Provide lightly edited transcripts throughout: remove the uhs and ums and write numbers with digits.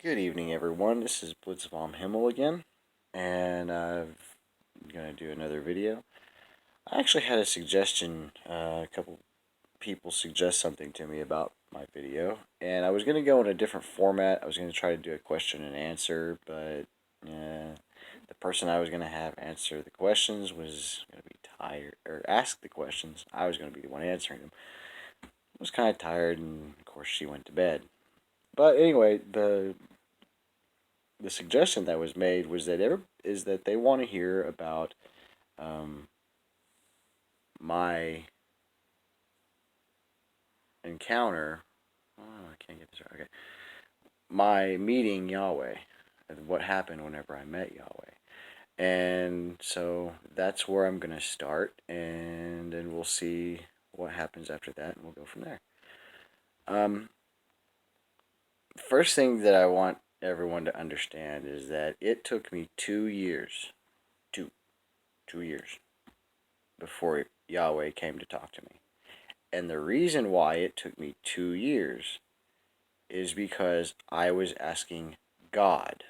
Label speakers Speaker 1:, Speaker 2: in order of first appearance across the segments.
Speaker 1: Good evening, everyone. This is Blitzbomb Himmel again, and I'm going to do another video. I actually had a suggestion. A couple people suggest something to me about my video, and I was going to go in a different format. I was going to try to do a question and answer, but the person I was going to have answer the questions was going to be tired, or ask the questions. I was going to be the one answering them. I was kind of tired, and of course, she went to bed. But anyway, the suggestion that was made was that they want to hear about um, my encounter. Oh, I can't get this right. Okay, my meeting Yahweh, and what happened whenever I met Yahweh, and so that's where I'm gonna start, and then we'll see what happens after that, and we'll go from there. Um, First thing that I want everyone to understand is that it took me 2 years, two years before Yahweh came to talk to me. And the reason why it took me 2 years is because I was asking God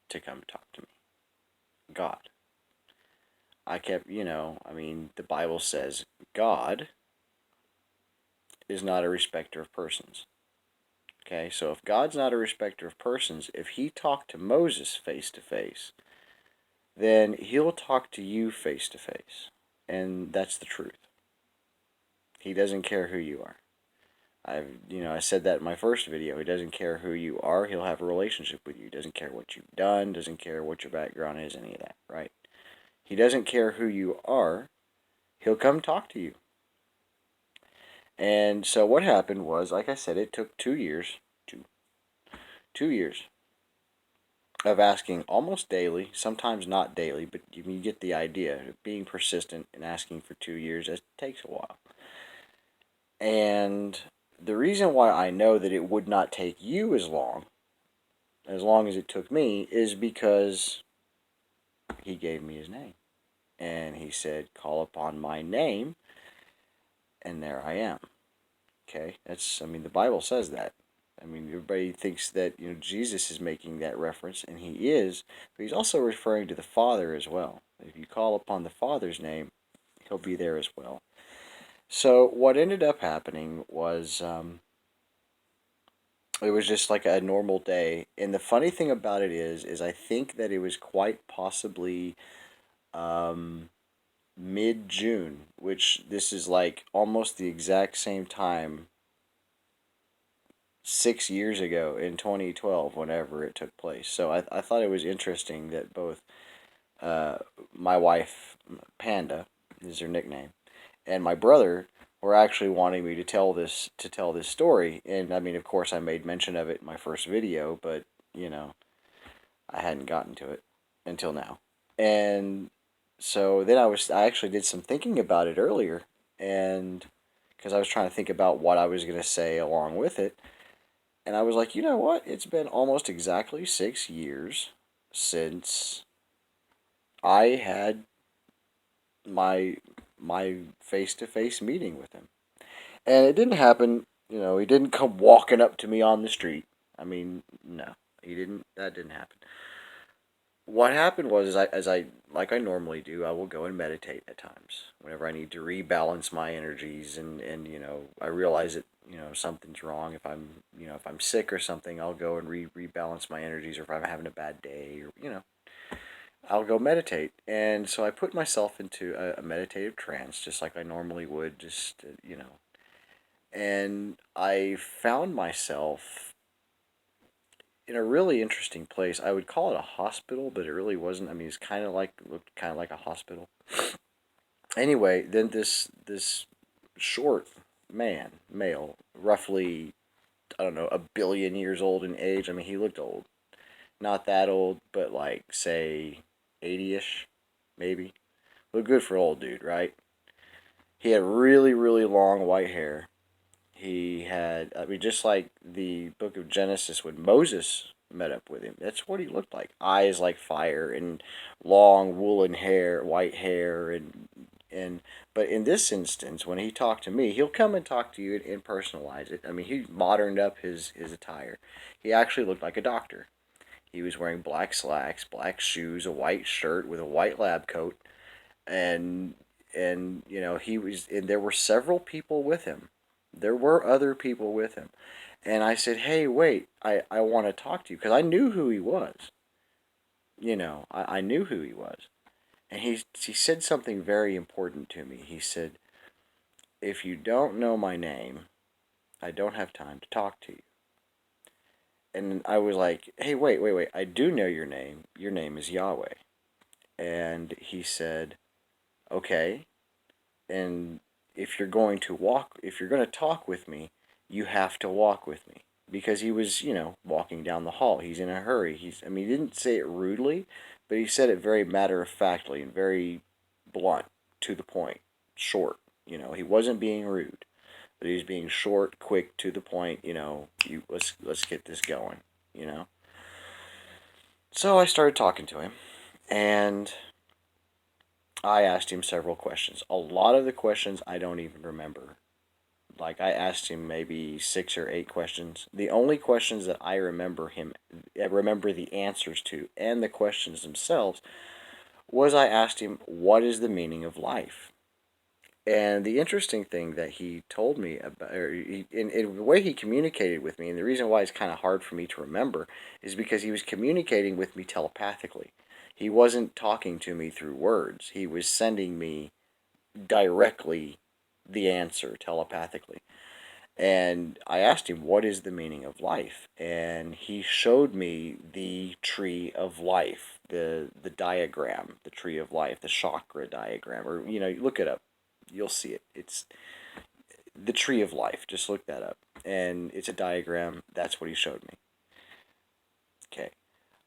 Speaker 1: to come talk to me. God. I kept, the Bible says God is not a respecter of persons. Okay, so if God's not a respecter of persons, if he talked to Moses face to face, then he'll talk to you face to face. And that's the truth. He doesn't care who you are. I said that in my first video. He doesn't care who you are. He'll have a relationship with you. He doesn't care what you've done. Doesn't care what your background is. Any of that, right? He doesn't care who you are. He'll come talk to you. And so what happened was, like I said, it took 2 years, 2 years of asking almost daily. Sometimes not daily, but you get the idea. Being persistent and asking for 2 years, it takes a while. And the reason why I know that it would not take you as long as it took me, is because he gave me his name. And he said, call upon my name, and there I am. Okay? The Bible says that. Everybody thinks that, Jesus is making that reference, and he is, but he's also referring to the Father as well. If you call upon the Father's name, he'll be there as well. So what ended up happening was, it was just like a normal day. And the funny thing about it is I think that it was quite possibly mid-June, which this is like almost the exact same time 6 years ago in 2012, whenever it took place. So I thought it was interesting that both uh, my wife, Panda, is her nickname, and my brother were actually wanting me to tell this story. And of course, I made mention of it in my first video, but I hadn't gotten to it until now. And so then I actually did some thinking about it earlier, and because I was trying to think about what I was going to say along with it, and I was like, you know what? It's been almost exactly 6 years since I had my face to face meeting with him. And it didn't happen, he didn't come walking up to me on the street. No, he didn't. That didn't happen. What happened was, like I normally do, I will go and meditate at times whenever I need to rebalance my energies, and I realize that something's wrong. If I'm sick or something, I'll go and rebalance my energies, or if I'm having a bad day, or I'll go meditate. And so I put myself into a meditative trance, just like I normally would, and I found myself in a really interesting place. I would call it a hospital, but it really wasn't. It's kind of like, looked kind of like a hospital. Anyway, then this short male, roughly, I don't know, 1 billion years old in age. He looked old, not that old, but like, say, 80ish, maybe. Looked good for old dude, right? He had really, really long white hair. He had, just like the book of Genesis when Moses met up with him. That's what he looked like. Eyes like fire, and long woolen hair, white hair, and And but in this instance, when he talked to me, he'll come and talk to you and personalize it. I mean, he moderned up his attire. He actually looked like a doctor. He was wearing black slacks, black shoes, a white shirt with a white lab coat, and he was, and there were several people with him. There were other people with him. And I said, "Hey, wait, I want to talk to you," because I knew who he was. I knew who he was. And he said something very important to me. He said, "If you don't know my name, I don't have time to talk to you." And I was like, "Hey, wait. I do know your name. Your name is Yahweh." And he said, "Okay. And if you're going to talk with me, you have to walk with me." Because he was, walking down the hall. He's in a hurry. I mean, he didn't say it rudely, but he said it very matter of factly and very blunt, to the point, short. He wasn't being rude, but he was being short, quick, to the point. Let's get this going. You know. So I started talking to him, and I asked him several questions. A lot of the questions I don't even remember. Like, I asked him maybe 6 or 8 questions. The only questions that I remember the answers to, and the questions themselves, was I asked him, "What is the meaning of life?" And the interesting thing that he told me about, or in the way he communicated with me, and the reason why it's kind of hard for me to remember, is because he was communicating with me telepathically. He wasn't talking to me through words. He was sending me directly the answer telepathically. And I asked him, "What is the meaning of life?" And he showed me the tree of life, the diagram, the tree of life, the chakra diagram. Or, look it up. You'll see it. It's the tree of life. Just look that up. And it's a diagram. That's what he showed me. Okay.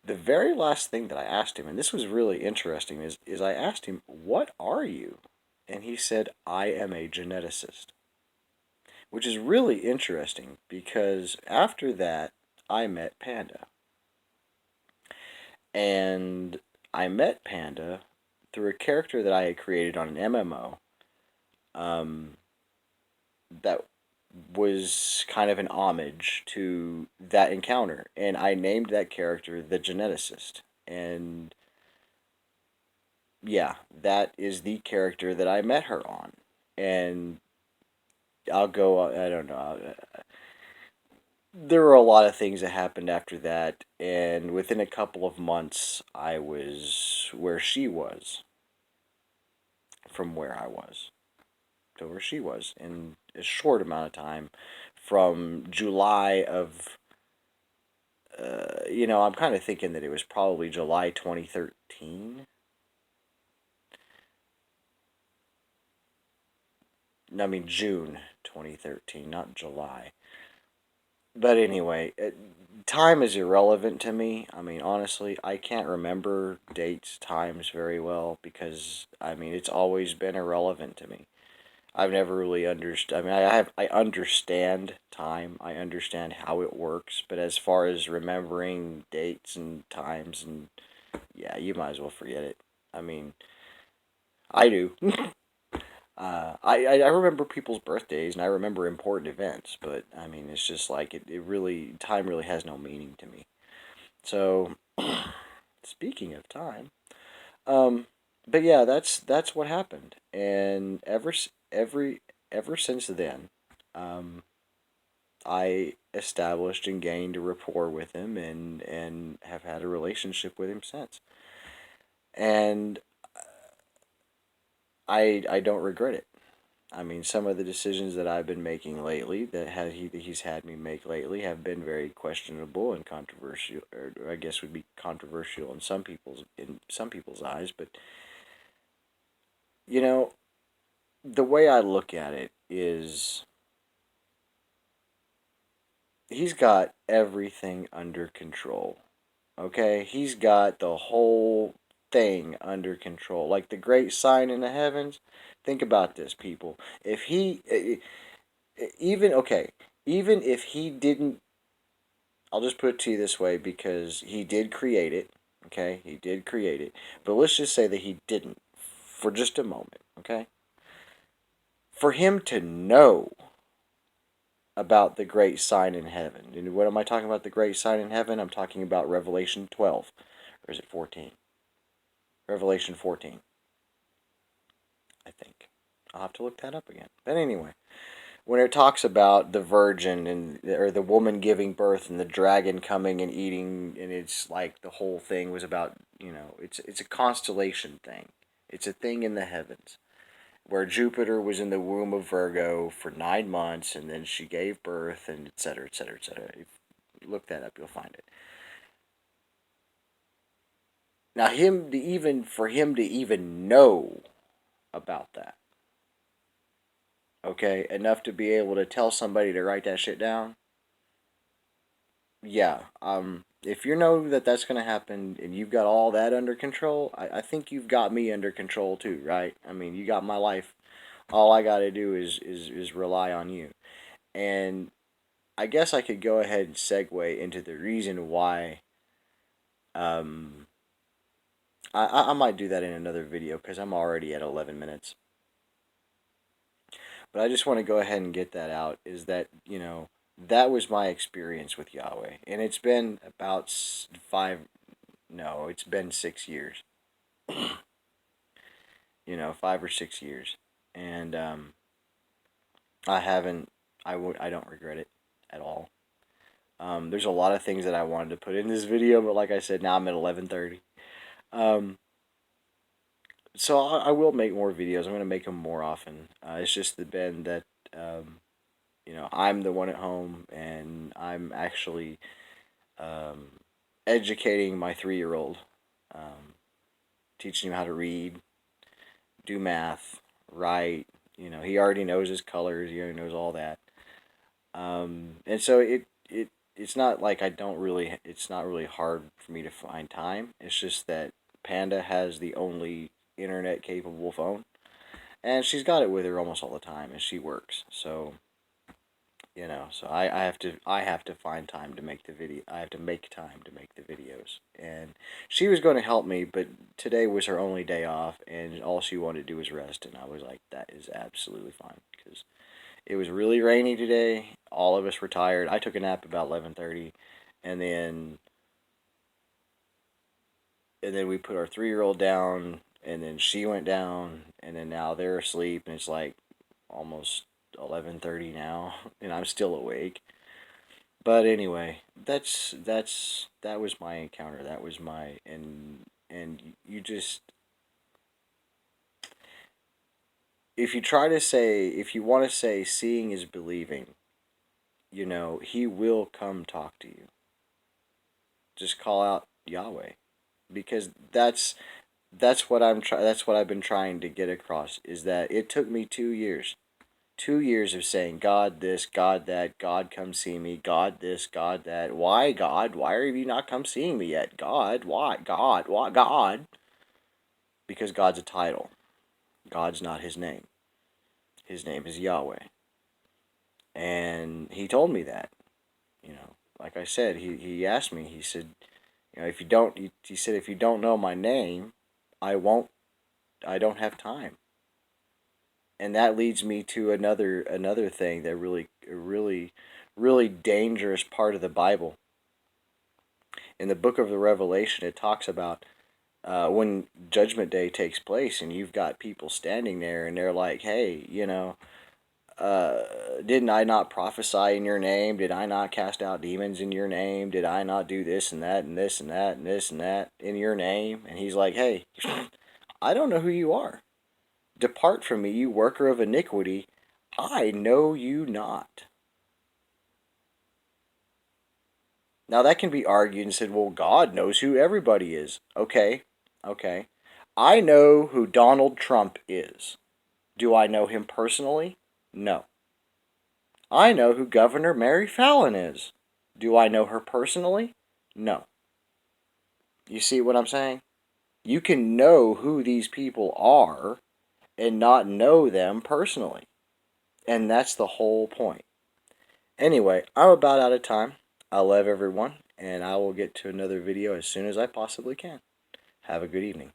Speaker 1: The very last thing that I asked him, and this was really interesting, is I asked him, "What are you?" And he said, "I am a geneticist." Which is really interesting because after that, I met Panda. And I met Panda through a character that I had created on an MMO, um, that was kind of an homage to that encounter. And I named that character the Geneticist. And yeah, that is the character that I met her on. And I don't know. There were a lot of things that happened after that, and within a couple of months, I was where she was, from where I was to where she was in a short amount of time, from July of, I'm kind of thinking that it was probably July 2013. No, I mean June 2013, not July. But anyway, time is irrelevant to me. I mean, honestly, I can't remember dates, times very well because, I mean, it's always been irrelevant to me. I've never really understood. I mean, I understand time. I understand how it works, but as far as remembering dates and times, and yeah, you might as well forget it. I mean, I do. I remember people's birthdays and I remember important events, but I mean, it's just like it really, time really has no meaning to me. So, speaking of time, um, but yeah, that's what happened, and ever since then, um, I established and gained a rapport with him, and have had a relationship with him since, and I don't regret it. I mean, some of the decisions that I've been making lately, that he's had me make lately, have been very questionable and controversial, or I guess would be controversial in some people's eyes. But you know, the way I look at it is, he's got everything under control. Okay, he's got the whole thing under control, like the great sign in the heavens. Think about this, people. If he even okay, even if he didn't, I'll just put it to you this way, because he did create it. Okay, he did create it, but let's just say that he didn't for just a moment, okay? For him to know about the great sign in heaven. And what am I talking about, the great sign in heaven? I'm talking about Revelation 12. Or is it 14? Revelation 14, I think. I'll have to look that up again. But anyway, when it talks about the virgin or the woman giving birth and the dragon coming and eating, and it's like the whole thing was about, it's a constellation thing. It's a thing in the heavens where Jupiter was in the womb of Virgo for 9 months, and then she gave birth, and et cetera, et cetera, et cetera. If you look that up, you'll find it. Now, for him to even know about that, okay, enough to be able to tell somebody to write that shit down. Yeah, if you know that that's going to happen and you've got all that under control, I think you've got me under control too, right? I mean, you got my life. All I got to do is rely on you. And I guess I could go ahead and segue into the reason why. Um, I might do that in another video because I'm already at 11 minutes. But I just want to go ahead and get that out, is that, that was my experience with Yahweh. And it's been about it's been 6 years. 5 or 6 years. And I haven't, I don't regret it at all. There's a lot of things that I wanted to put in this video, but like I said, now I'm at 11:30. So I will make more videos. I'm going to make them more often. It's just been that, I'm the one at home, and I'm actually educating my 3-year-old, teaching him how to read, do math, write. He already knows his colors. He already knows all that. And so it's not like I don't really. It's not really hard for me to find time. It's just that Panda has the only internet capable phone, and she's got it with her almost all the time, and she works. So I have to find time to make the video. I have to make time to make the videos. And she was going to help me, but today was her only day off, and all she wanted to do was rest. And I was like, that is absolutely fine, because it was really rainy today. All of us were tired. I took a nap about 11:30, and then we put our 3-year-old down, and then she went down, and then now they're asleep, and it's like almost 11:30 now, and I'm still awake. But anyway, that was my encounter. That was my and you just, if you want to say seeing is believing, he will come talk to you. Just call out Yahweh, because that's what that's what I've been trying to get across, is that it took me 2 years. 2 years of saying, God this, God that, God come see me, God this, God that. Why, God? Why have you not come seeing me yet? God, why? God, why? God? Because God's a title. God's not his name. His name is Yahweh. And he told me that. Like I said, he asked me, he said, if you don't, he said, if you don't know my name, I don't have time. And that leads me to another thing that really dangerous part of the Bible. In the book of the Revelation, it talks about when Judgment Day takes place, and you've got people standing there, and they're like, "Hey, didn't I not prophesy in your name? Did I not cast out demons in your name? Did I not do this and that and this and that and this and that in your name?" And he's like, "Hey, I don't know who you are. Depart from me, you worker of iniquity. I know you not." Now that can be argued and said, well, God knows who everybody is. Okay, okay. I know who Donald Trump is. Do I know him personally? No. I know who Governor Mary Fallon is. Do I know her personally? No. You see what I'm saying? You can know who these people are and not know them personally. And that's the whole point. Anyway, I'm about out of time. I love everyone, and I will get to another video as soon as I possibly can. Have a good evening.